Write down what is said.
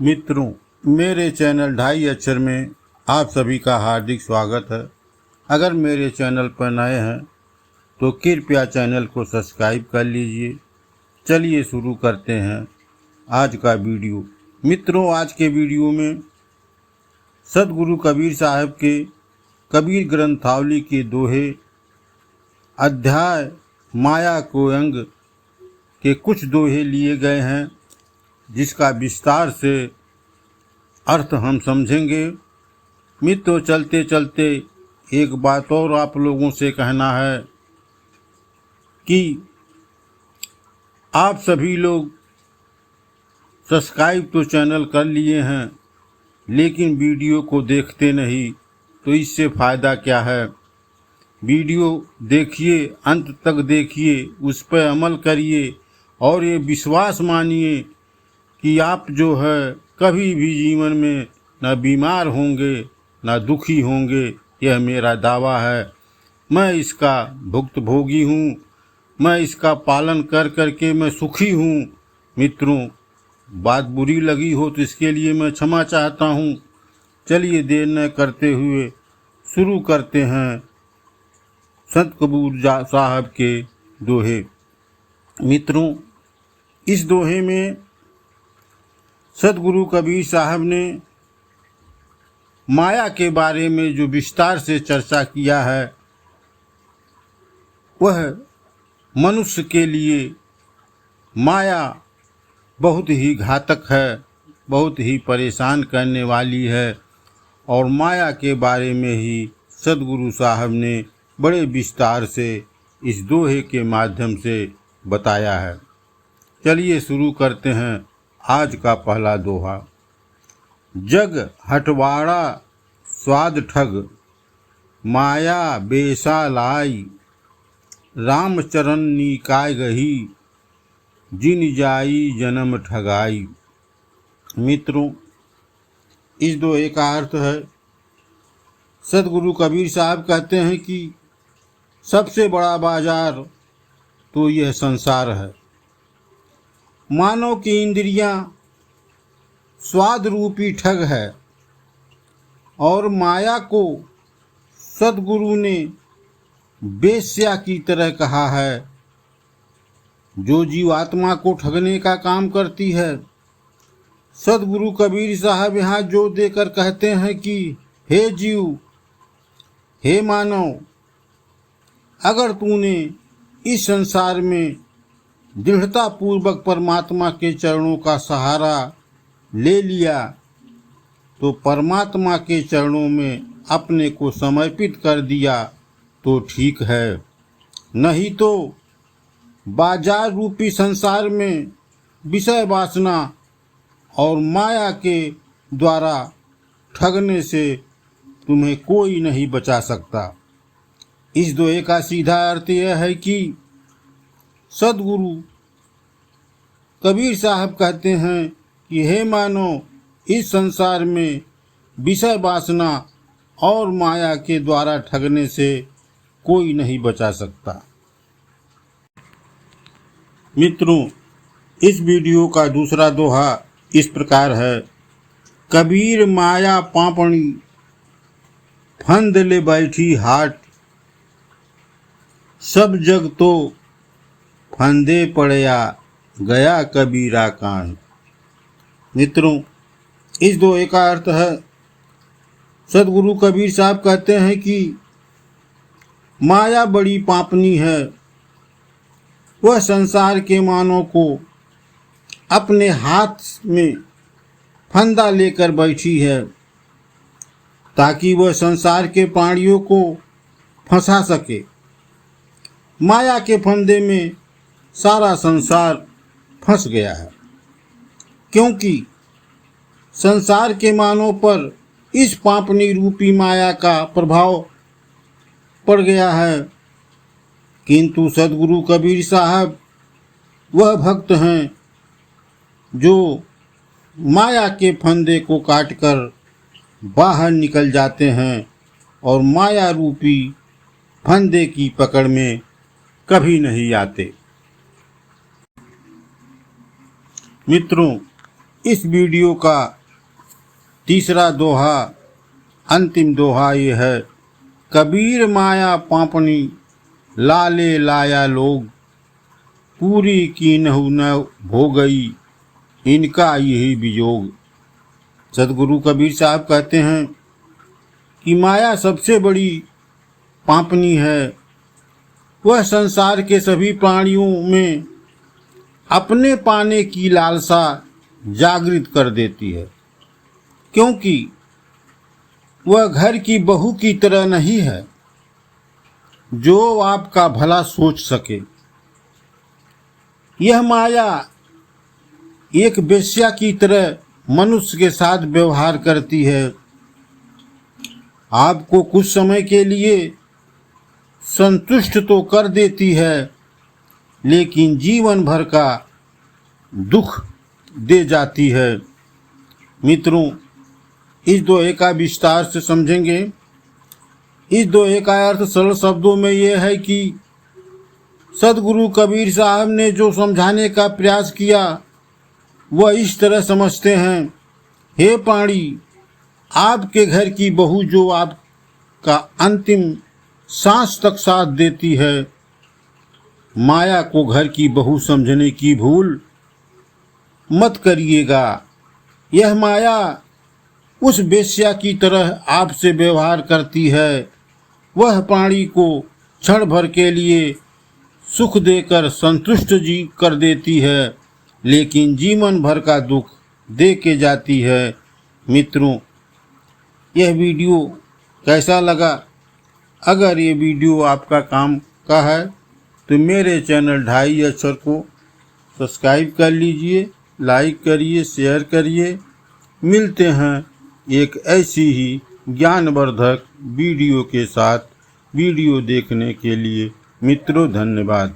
मित्रों, मेरे चैनल ढाई अक्षर में आप सभी का हार्दिक स्वागत है। अगर मेरे चैनल पर नए हैं तो कृपया चैनल को सब्सक्राइब कर लीजिए। चलिए शुरू करते हैं आज का वीडियो। मित्रों, आज के वीडियो में सदगुरु कबीर साहब के कबीर ग्रंथावली के दोहे अध्याय माया को अंग के कुछ दोहे लिए गए हैं, जिसका विस्तार से अर्थ हम समझेंगे। मित्रों, चलते चलते एक बात और आप लोगों से कहना है कि आप सभी लोग सब्सक्राइब तो चैनल कर लिए हैं, लेकिन वीडियो को देखते नहीं, तो इससे फ़ायदा क्या है। वीडियो देखिए, अंत तक देखिए, उस पर अमल करिए और ये विश्वास मानिए कि आप जो है कभी भी जीवन में न बीमार होंगे न दुखी होंगे। यह मेरा दावा है। मैं इसका भुक्तभोगी हूँ, मैं इसका पालन कर करके मैं सुखी हूँ। मित्रों, बात बुरी लगी हो तो इसके लिए मैं क्षमा चाहता हूँ। चलिए देर न करते हुए शुरू करते हैं संत कबीर साहब के दोहे। मित्रों, इस दोहे में सदगुरु कबीर साहब ने माया के बारे में जो विस्तार से चर्चा किया है, वह मनुष्य के लिए माया बहुत ही घातक है, बहुत ही परेशान करने वाली है। और माया के बारे में ही सदगुरु साहब ने बड़े विस्तार से इस दोहे के माध्यम से बताया है। चलिए शुरू करते हैं आज का पहला दोहा। जग हटवाड़ा स्वाद ठग, माया बेसा लाई, रामचरण निकाय गही, जिन जाई जन्म ठगाई। मित्रों, इस दोहे का अर्थ है, सदगुरु कबीर साहब कहते हैं कि सबसे बड़ा बाजार तो यह संसार है। मानव की इंद्रियां स्वाद रूपी ठग है और माया को सदगुरु ने वेश्या की तरह कहा है, जो जीवात्मा को ठगने का काम करती है। सदगुरु कबीर साहब यहाँ जोर देकर कहते हैं कि हे जीव, हे मानव, अगर तूने इस संसार में दृढ़ता पूर्वक परमात्मा के चरणों का सहारा ले लिया तो परमात्मा के चरणों में अपने को समर्पित कर दिया तो ठीक है, नहीं तो बाजार रूपी संसार में विषय वासना और माया के द्वारा ठगने से तुम्हें कोई नहीं बचा सकता। इस दोहे का सीधा अर्थ यह है कि सदगुरु कबीर साहब कहते हैं कि हे मानव, इस संसार में विषय वासना और माया के द्वारा ठगने से कोई नहीं बचा सकता। मित्रों, इस वीडियो का दूसरा दोहा इस प्रकार है। कबीर माया पापणी, फंद ले बैठी हाट, सब जग तो फंदे पड़या, गया कबीरा कान। मित्रों, इस दोहे का अर्थ है, सदगुरु कबीर साहब कहते हैं कि माया बड़ी पापनी है। वह संसार के मानव को अपने हाथ में फंदा लेकर बैठी है ताकि वह संसार के प्राणियों को फंसा सके। माया के फंदे में सारा संसार फंस गया है, क्योंकि संसार के मानव पर इस पापनी रूपी माया का प्रभाव पड़ गया है। किंतु सदगुरु कबीर साहब वह भक्त हैं जो माया के फंदे को काटकर बाहर निकल जाते हैं और माया रूपी फंदे की पकड़ में कभी नहीं आते। मित्रों, इस वीडियो का तीसरा दोहा, अंतिम दोहा ये है, कबीर माया पापनी लाले लाया लोग, पूरी कीन्हु न हो गई इनका यही वियोग। सदगुरु कबीर साहब कहते हैं कि माया सबसे बड़ी पापनी है। वह संसार के सभी प्राणियों में अपने पाने की लालसा जागृत कर देती है, क्योंकि वह घर की बहू की तरह नहीं है जो आपका भला सोच सके। यह माया एक वेश्या की तरह मनुष्य के साथ व्यवहार करती है। आपको कुछ समय के लिए संतुष्ट तो कर देती है, लेकिन जीवन भर का दुख दे जाती है। मित्रों, इस दोहे का विस्तार से समझेंगे। इस दोहे का अर्थ सरल शब्दों में यह है कि सदगुरु कबीर साहब ने जो समझाने का प्रयास किया वह इस तरह समझते हैं, हे प्राणी, आपके घर की बहू जो आपका अंतिम सांस तक साथ देती है, माया को घर की बहू समझने की भूल मत करिएगा। यह माया उस वेश्या की तरह आपसे व्यवहार करती है। वह प्राणी को क्षण भर के लिए सुख देकर संतुष्ट जी कर देती है, लेकिन जीवन भर का दुख दे के जाती है। मित्रों, यह वीडियो कैसा लगा? अगर ये वीडियो आपका काम का है तो मेरे चैनल ढाई अक्षर को सब्सक्राइब कर लीजिए, लाइक करिए, शेयर करिए। मिलते हैं एक ऐसी ही ज्ञानवर्धक वीडियो के साथ। वीडियो देखने के लिए मित्रों धन्यवाद।